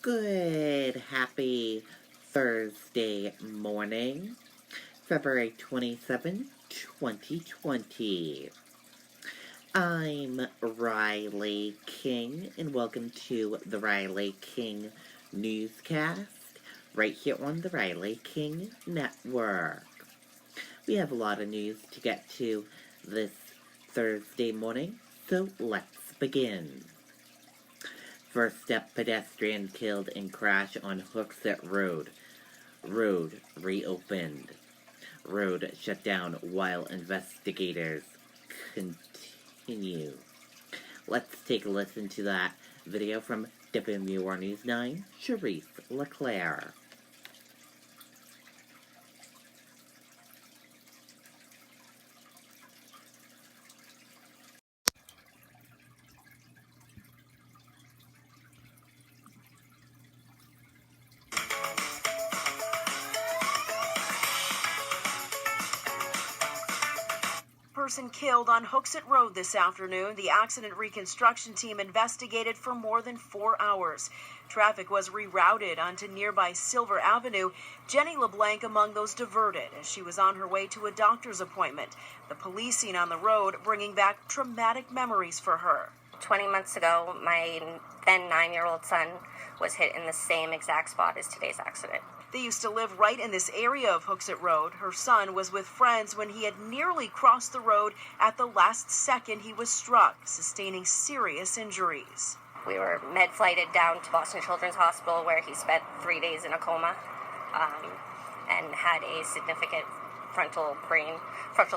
Good, happy Thursday morning, February 27, 2020. I'm Riley King, and welcome to the Riley King Newscast, right here on the Riley King Network. We have a lot of news to get to this Thursday morning, so let's begin. First up, pedestrian killed in crash on Hooksett Road. Road reopened. Road shut down while investigators continue. Let's take a listen to that video from WMUR News 9, Charisse LeClaire. Person killed on Hooksett Road this afternoon. The accident reconstruction team investigated for more than 4 hours. Traffic was rerouted onto nearby Silver Avenue. Jenny LeBlanc among those diverted as she was on her way to a doctor's appointment. The police scene on the road bringing back traumatic memories for her. 20 months ago, my then 9-year-old son was hit in the same exact spot as today's accident. They used to live right in this area of Hooksett Road. Her son was with friends when he had nearly crossed the road. At the last second, he was struck, sustaining serious injuries. We were med-flighted down to Boston Children's Hospital, where he spent 3 days in a coma and had a significant frontal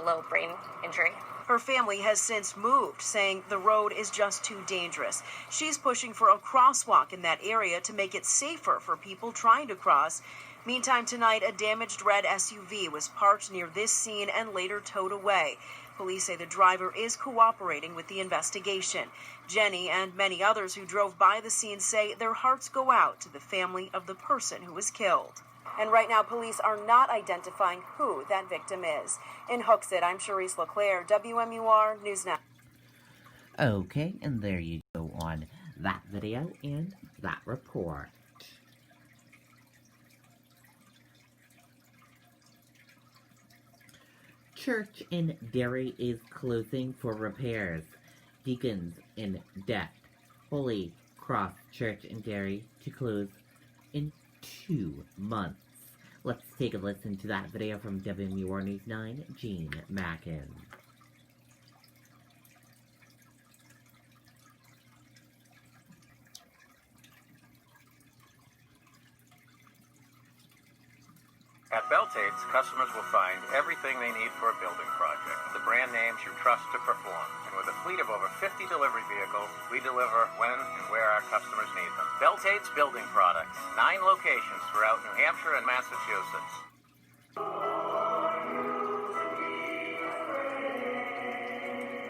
lobe brain injury. Her family has since moved, saying the road is just too dangerous. She's pushing for a crosswalk in that area to make it safer for people trying to cross. Meantime, tonight, a damaged red SUV was parked near this scene and later towed away. Police say the driver is cooperating with the investigation. Jenny and many others who drove by the scene say their hearts go out to the family of the person who was killed. And right now, police are not identifying who that victim is. In Hooksett, I'm Charisse LeClaire, WMUR News 9. Okay, and there you go on that video and that report. Church in Derry is closing for repairs. Deacons in debt. Holy Cross Church in Derry to close in 2 months. Let's take a listen to that video from WMUR News 9, Jean Mackin. At Beltates, customers will find everything they need for a building project. The brand names you trust to perform. And with a fleet of over 50 delivery vehicles, we deliver when and where our customers need them. Beltates Building Products. 9 locations throughout New Hampshire and Massachusetts.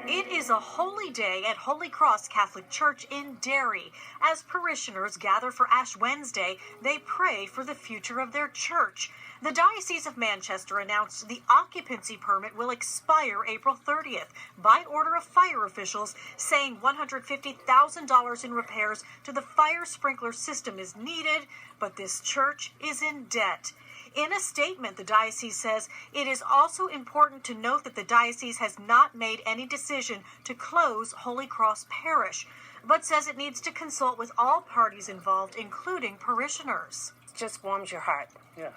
It is a holy day at Holy Cross Catholic Church in Derry. As parishioners gather for Ash Wednesday, they pray for the future of their church. The Diocese of Manchester announced the occupancy permit will expire April 30th by order of fire officials, saying $150,000 in repairs to the fire sprinkler system is needed, but this church is in debt. In a statement, the diocese says it is also important to note that the diocese has not made any decision to close Holy Cross Parish, but says it needs to consult with all parties involved, including parishioners. It just warms your heart. Yeah.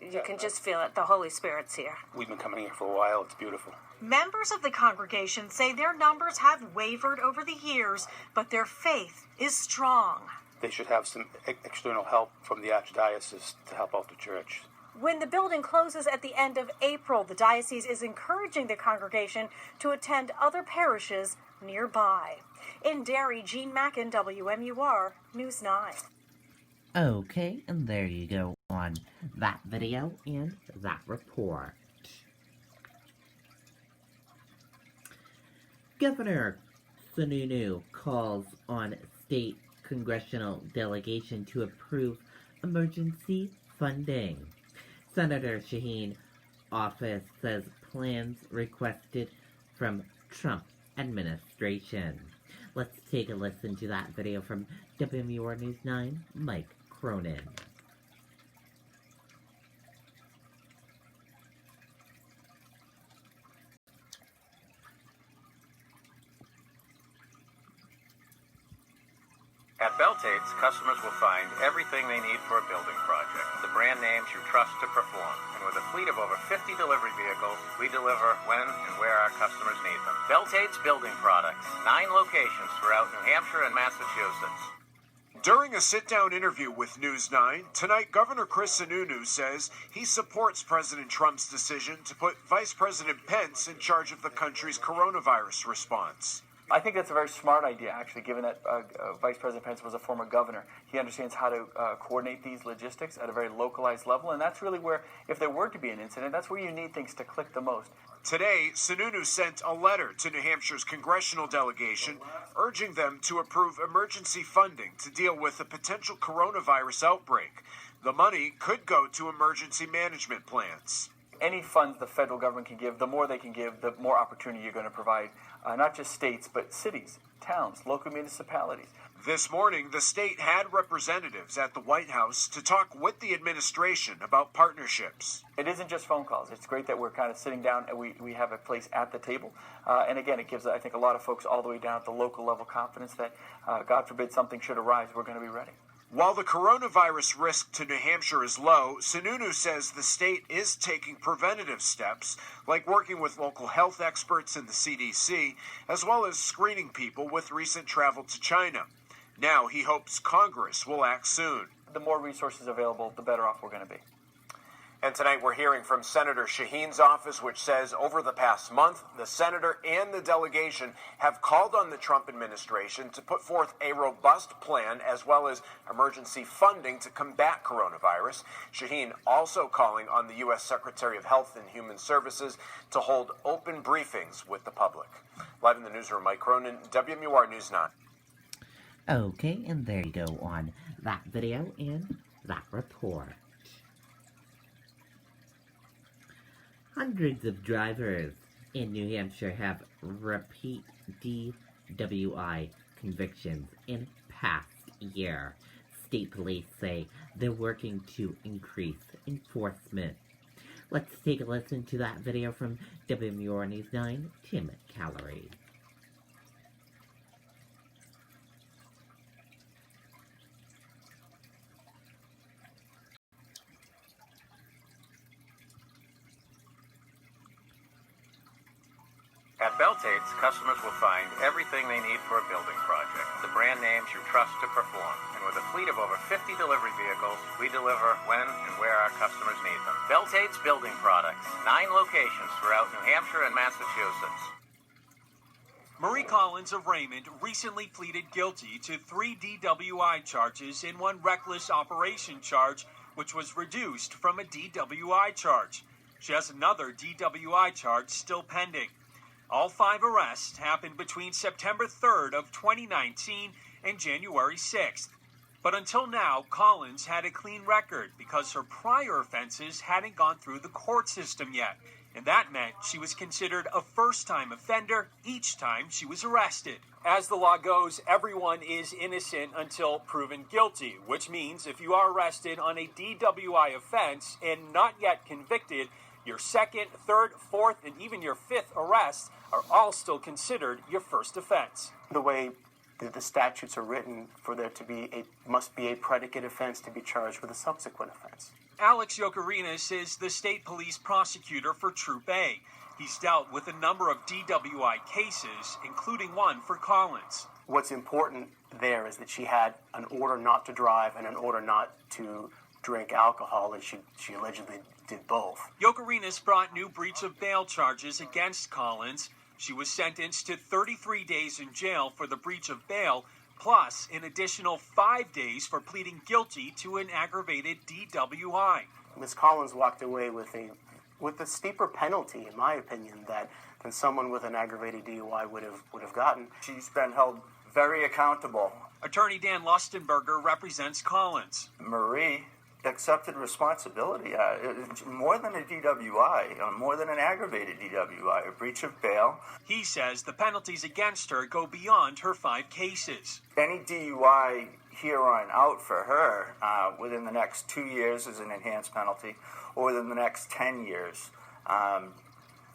You can just feel it. The Holy Spirit's here. We've been coming here for a while. It's beautiful. Members of the congregation say their numbers have wavered over the years, but their faith is strong. They should have some external help from the Archdiocese to help out the church. When the building closes at the end of April, the diocese is encouraging the congregation to attend other parishes nearby. In Derry, Jean Mackin, WMUR News 9. Okay, and there you go on that video and that report. Governor Sununu calls on state congressional delegation to approve emergency funding. Senator Shaheen office says plans requested from Trump administration. Let's take a listen to that video from WMUR News 9, Mike Cronin. At Beltates, customers will find everything they need for a building project. The brand names you trust to perform. And with a fleet of over 50 delivery vehicles, we deliver when and where our customers need them. Beltates Building Products. 9 locations throughout New Hampshire and Massachusetts. During a sit-down interview with News 9, tonight Governor Chris Sununu says he supports President Trump's decision to put Vice President Pence in charge of the country's coronavirus response. I think that's a very smart idea, actually, given that Vice President Pence was a former governor. He understands how to coordinate these logistics at a very localized level, and that's really where, if there were to be an incident, that's where you need things to click the most. Today, Sununu sent a letter to New Hampshire's congressional delegation urging them to approve emergency funding to deal with a potential coronavirus outbreak. The money could go to emergency management plans. Any funds the federal government can give, the more they can give, the more opportunity you're going to provide, not just states, but cities, towns, local municipalities. This morning, the state had representatives at the White House to talk with the administration about partnerships. It isn't just phone calls. It's great that we're kind of sitting down and we have a place at the table. And again, it gives, I think, a lot of folks all the way down at the local level confidence that, God forbid, something should arise, we're going to be ready. While the coronavirus risk to New Hampshire is low, Sununu says the state is taking preventative steps, like working with local health experts in the CDC, as well as screening people with recent travel to China. Now he hopes Congress will act soon. The more resources available, the better off we're going to be. And tonight we're hearing from Senator Shaheen's office, which says over the past month, the senator and the delegation have called on the Trump administration to put forth a robust plan as well as emergency funding to combat coronavirus. Shaheen also calling on the U.S. Secretary of Health and Human Services to hold open briefings with the public. Live in the newsroom, Mike Cronin, WMUR News 9. Okay, and there you go on that video and that report. Hundreds of drivers in New Hampshire have repeat DWI convictions in past year. State police say they're working to increase enforcement. Let's take a listen to that video from WMUR News 9, Tim Callery. At Beltates, customers will find everything they need for a building project. The brand names you trust to perform. And with a fleet of over 50 delivery vehicles, we deliver when and where our customers need them. Beltates Building Products. 9 locations throughout New Hampshire and Massachusetts. Marie Collins of Raymond recently pleaded guilty to 3 DWI charges and 1 reckless operation charge, which was reduced from a DWI charge. She has another DWI charge still pending. All 5 arrests happened between September 3rd of 2019 and January 6th. But until now, Collins had a clean record because her prior offenses hadn't gone through the court system yet. And that meant she was considered a first-time offender each time she was arrested. As the law goes, everyone is innocent until proven guilty, which means if you are arrested on a DWI offense and not yet convicted, your second, third, fourth, and even your 5th arrests are all still considered your first offense. The way the statutes are written, for there to be must be a predicate offense to be charged with a subsequent offense. Alex Yokarinas is the state police prosecutor for Troop A. He's dealt with a number of DWI cases, including one for Collins. What's important there is that she had an order not to drive and an order not to drink alcohol, and she allegedly did both. Yokarinas brought new breach of bail charges against Collins. She was sentenced to 33 days in jail for the breach of bail, plus an additional 5 days for pleading guilty to an aggravated DWI. Ms. Collins walked away with a steeper penalty, in my opinion, than someone with an aggravated DUI would have gotten. She's been held very accountable. Attorney Dan Lustenberger represents Collins. Marie accepted responsibility, more than a DWI, more than an aggravated DWI, a breach of bail. He says the penalties against her go beyond her 5 cases. Any DUI here on out for her within the next 2 years is an enhanced penalty, or within the next 10 years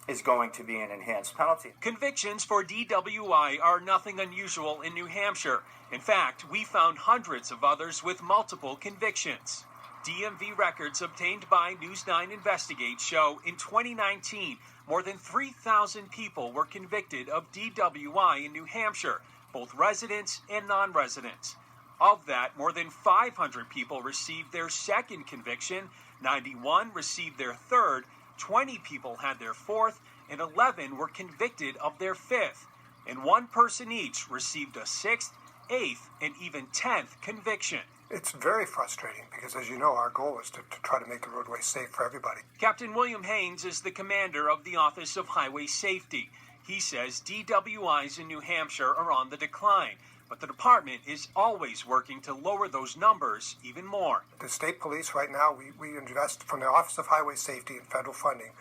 is going to be an enhanced penalty. Convictions for DWI are nothing unusual in New Hampshire. In fact, we found hundreds of others with multiple convictions. DMV records obtained by News 9 Investigates show in 2019, more than 3,000 people were convicted of DWI in New Hampshire, both residents and non-residents. Of that, more than 500 people received their second conviction, 91 received their third, 20 people had their fourth, and 11 were convicted of their fifth. And one person each received a sixth, eighth, and even 10th conviction. It's very frustrating because, as you know, our goal is to try to make the roadway safe for everybody. Captain William Haynes is the commander of the Office of Highway Safety. He says DWIs in New Hampshire are on the decline, but the department is always working to lower those numbers even more. The state police right now, we invest from the Office of Highway Safety and federal funding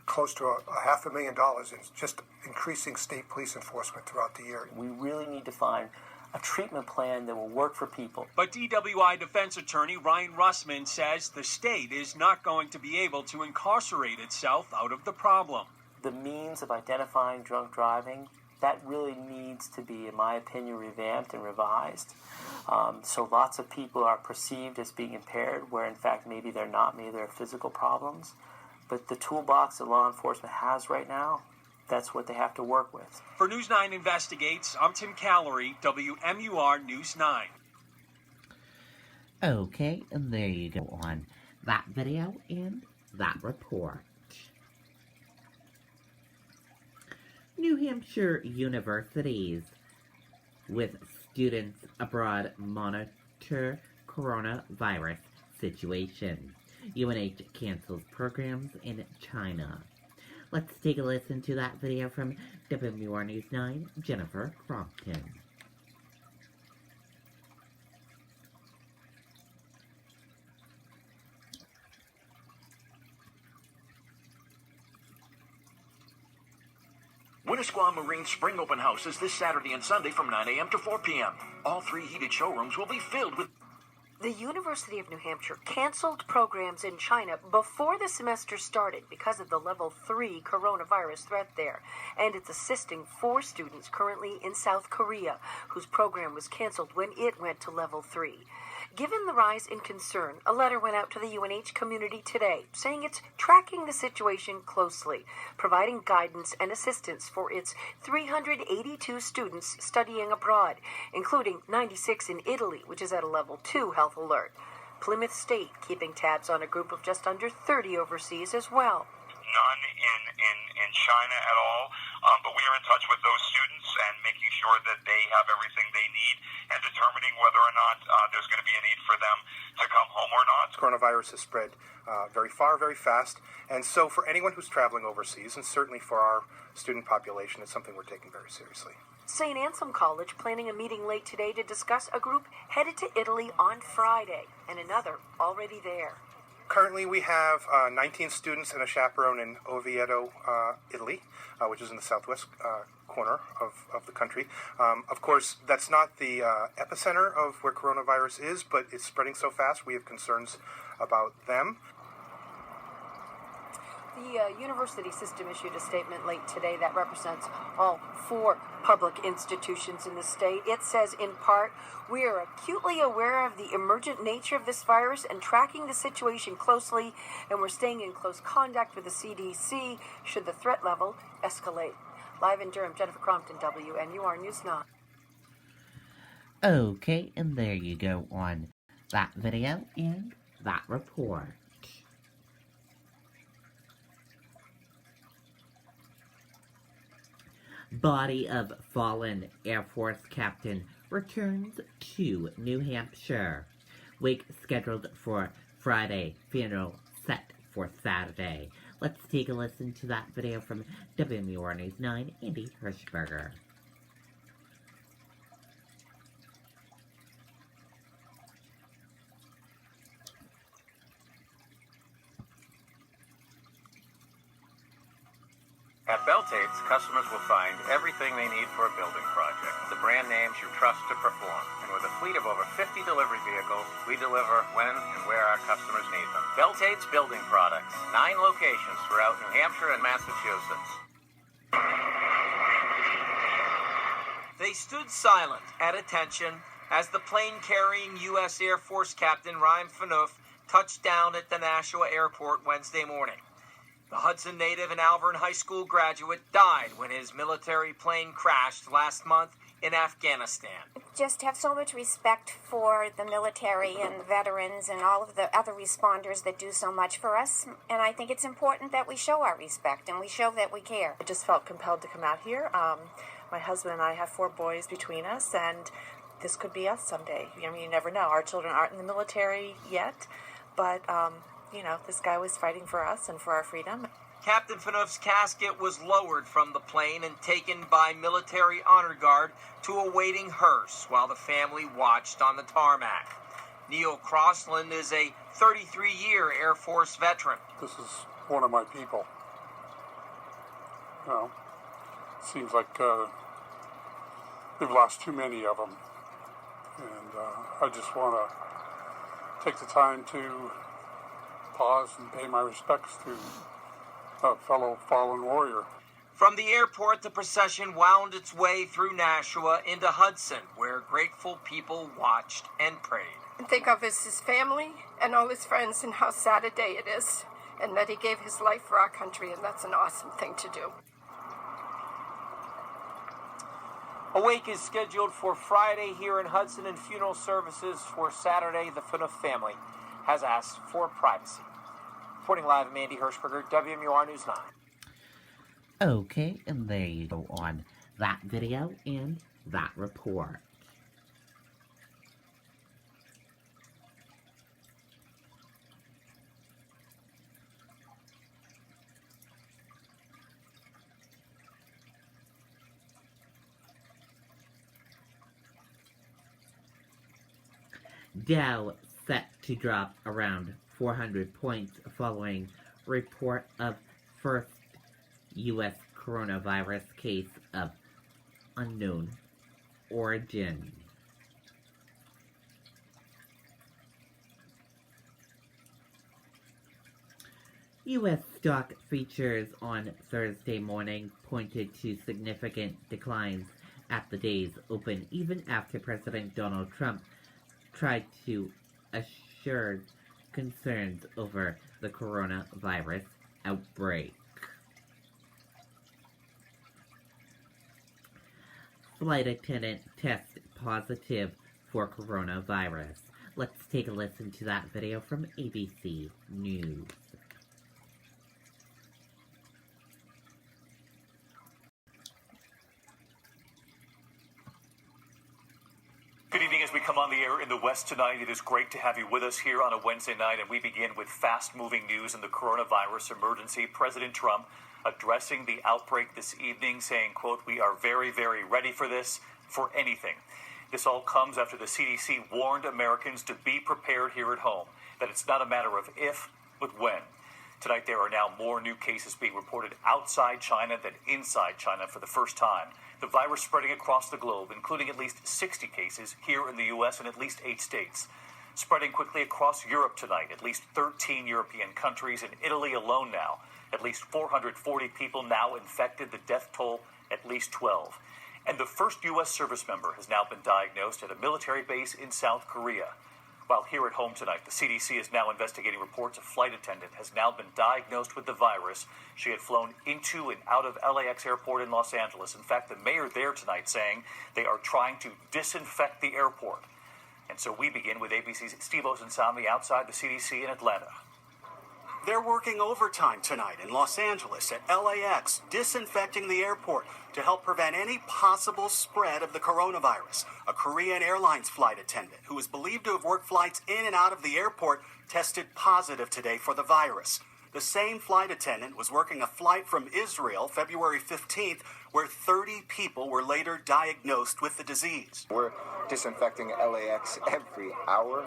close to $500,000 in just increasing state police enforcement throughout the year. We really need to find a treatment plan that will work for people. But DWI defense attorney Ryan Russman says the state is not going to be able to incarcerate itself out of the problem. The means of identifying drunk driving, that really needs to be, in my opinion, revamped and revised. So lots of people are perceived as being impaired, where in fact maybe they're not, maybe they're physical problems. But the toolbox that law enforcement has right now, that's what they have to work with. For News 9 Investigates, I'm Tim Callery, WMUR News 9. Okay, and there you go on that video and that report. New Hampshire universities with students abroad monitor coronavirus situation. UNH cancels programs in China. Let's take a listen to that video from WMUR News 9, Jennifer Crompton. Winnisquam Marine Spring Open House is this Saturday and Sunday from 9 a.m. to 4 p.m. All 3 heated showrooms will be filled with... The University of New Hampshire canceled programs in China before the semester started because of the level 3 coronavirus threat there, and it's assisting 4 students currently in South Korea, whose program was canceled when it went to level 3. Given the rise in concern, a letter went out to the UNH community today saying it's tracking the situation closely, providing guidance and assistance for its 382 students studying abroad, including 96 in Italy, which is at a level 2 health alert. Plymouth State keeping tabs on a group of just under 30 overseas as well. None in China at all, but we are in touch with those students and making sure that they have everything they need and determining whether or not there's going to be a need for them to come home or not. Coronavirus has spread very far, very fast, and so for anyone who's traveling overseas, and certainly for our student population, it's something we're taking very seriously. St. Ansem College planning a meeting late today to discuss a group headed to Italy on Friday, and another already there. Currently, we have 19 students and a chaperone in Oviedo, Italy, which is in the southwest corner of the country. Of course, that's not the epicenter of where coronavirus is, but it's spreading so fast, we have concerns about them. The university system issued a statement late today that represents all 4 public institutions in the state. It says, in part, we are acutely aware of the emergent nature of this virus and tracking the situation closely, and we're staying in close contact with the CDC should the threat level escalate. Live in Durham, Jennifer Crompton, WMUR News 9. Okay, and there you go on that video and that report. Body of fallen Air Force captain returns to New Hampshire. Wake scheduled for Friday, funeral set for Saturday. Let's take a listen to that video from WMUR News 9, Andy Hirschberger. At Beltate's, customers will find everything they need for a building project. The brand names you trust to perform. And with a fleet of over 50 delivery vehicles, we deliver when and where our customers need them. Beltate's Building Products. 9 locations throughout New Hampshire and Massachusetts. They stood silent, at attention, as the plane carrying U.S. Air Force Captain Ryan Phaneuf touched down at the Nashua Airport Wednesday morning. The Hudson native and Alvern High School graduate died when his military plane crashed last month in Afghanistan. Just have so much respect for the military and the veterans and all of the other responders that do so much for us. And I think it's important that we show our respect and we show that we care. I just felt compelled to come out here. My husband and I have 4 boys between us, and this could be us someday. I mean, you never know. Our children aren't in the military yet, but this guy was fighting for us and for our freedom. Captain Phaneuf's casket was lowered from the plane and taken by military honor guard to a waiting hearse while the family watched on the tarmac. Neil Crossland is a 33-year Air Force veteran. This is one of my people. Seems like we've lost too many of them. And I just want to take the time to pause and pay my respects to a fellow fallen warrior. From the airport, the procession wound its way through Nashua into Hudson, where grateful people watched and prayed. Think of his family and all his friends and how sad a day it is, and that he gave his life for our country, and that's an awesome thing to do. A wake is scheduled for Friday here in Hudson, and funeral services for Saturday. The Phaneuf family has asked for privacy. Reporting live, Mandy Hirschberger, WMUR News 9. Okay, and there you go on that video and that report. Dow set to drop around 400 points following report of first U.S. coronavirus case of unknown origin. U.S. stock features on Thursday morning pointed to significant declines at the day's open, even after President Donald Trump tried to assure concerns over the coronavirus outbreak. Flight attendant test positive for coronavirus. Let's take a listen to that video from ABC News. Good evening. As we come on the air in the West tonight, it is great to have you with us here on a Wednesday night, and we begin with fast-moving news in the coronavirus emergency. President Trump addressing the outbreak this evening, saying, quote, "We are very, very ready for this, for anything." This all comes after the CDC warned Americans to be prepared here at home, that it's not a matter of if, but when. Tonight, there are now more new cases being reported outside China than inside China for the first time. The virus spreading across the globe, including at least 60 cases here in the U.S. and at least 8 states. Spreading quickly across Europe tonight, at least 13 European countries. In Italy alone now, at least 440 people now infected, the death toll at least 12. And the first U.S. service member has now been diagnosed at a military base in South Korea. While here at home tonight, the CDC is now investigating reports a flight attendant has now been diagnosed with the virus. She had flown into and out of LAX airport in Los Angeles. In fact, the mayor there tonight saying they are trying to disinfect the airport. And so we begin with ABC's Steve Osunsami outside the CDC in Atlanta. They're working overtime tonight in Los Angeles at LAX, disinfecting the airport to help prevent any possible spread of the coronavirus. A Korean Airlines flight attendant who is believed to have worked flights in and out of the airport tested positive today for the virus. The same flight attendant was working a flight from Israel February 15th where 30 people were later diagnosed with the disease. We're disinfecting LAX every hour.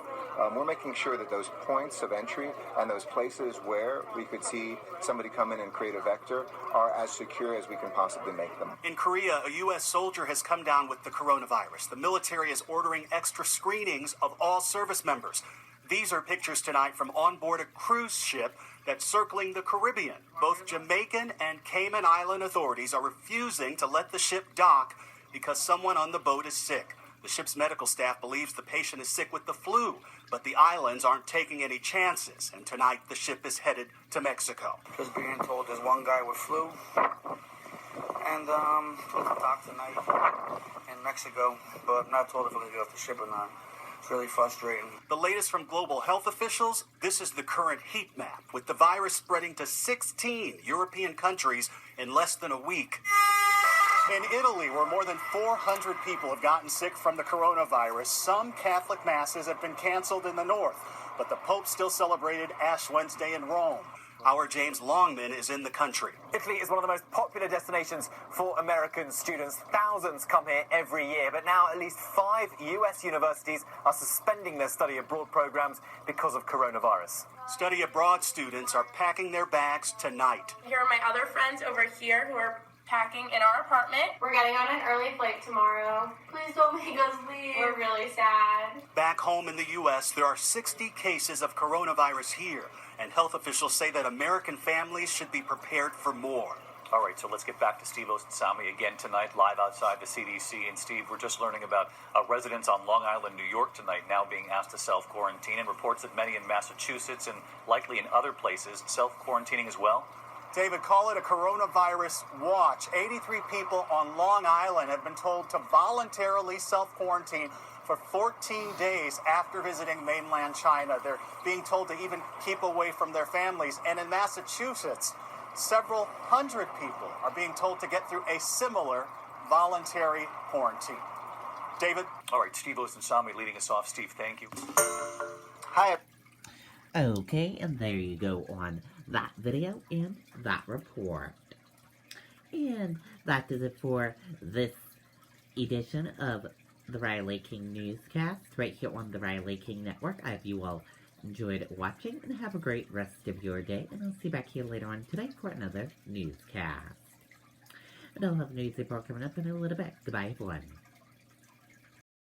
We're making sure that those points of entry and those places where we could see somebody come in and create a vector are as secure as we can possibly make them. In Korea, a U.S. soldier has come down with the coronavirus. The military is ordering extra screenings of all service members. These are pictures tonight from onboard a cruise ship that's circling the Caribbean. Both Jamaican and Cayman Island authorities are refusing to let the ship dock because someone on the boat is sick. The ship's medical staff believes the patient is sick with the flu, but the islands aren't taking any chances, and tonight the ship is headed to Mexico. Just being told there's one guy with flu, and we'll dock tonight in Mexico, but I'm not told if we're going to get off the ship or not. It's really frustrating. The latest from global health officials, this is the current heat map, with the virus spreading to 16 European countries in less than a week. In Italy, where more than 400 people have gotten sick from the coronavirus, some Catholic masses have been canceled in the north, but the Pope still celebrated Ash Wednesday in Rome. Our James Longman is in the country. Italy is one of the most popular destinations for American students. Thousands come here every year, but now at least 5 U.S. universities are suspending their study abroad programs because of coronavirus. Study abroad students are packing their bags tonight. Here are my other friends over here who are packing in our apartment. We're getting on an early flight tomorrow. Please don't make us leave. We're really sad. Back home in the U.S., there are 60 cases of coronavirus here, and health officials say that American families should be prepared for more. All right, so let's get back to Steve Osansami again tonight, live outside the CDC. And Steve, we're just learning about residents on Long Island, New York tonight now being asked to self-quarantine, and reports that many in Massachusetts and likely in other places self-quarantining as well. David, call it a coronavirus watch. 83 people on Long Island have been told to voluntarily self-quarantine for 14 days after visiting mainland China. They're being told to even keep away from their families. And in Massachusetts, several hundred people are being told to get through a similar voluntary quarantine. David? All right, Steve Osansami leading us off. Steve, thank you. Hi. Okay, and there you go on that video and that report. And that does it for this edition of the Riley King Newscast right here on the Riley King Network. I hope you all enjoyed watching and have a great rest of your day. And I'll see you back here later on today for another newscast. And I'll have a news report coming up in a little bit. Goodbye, everyone.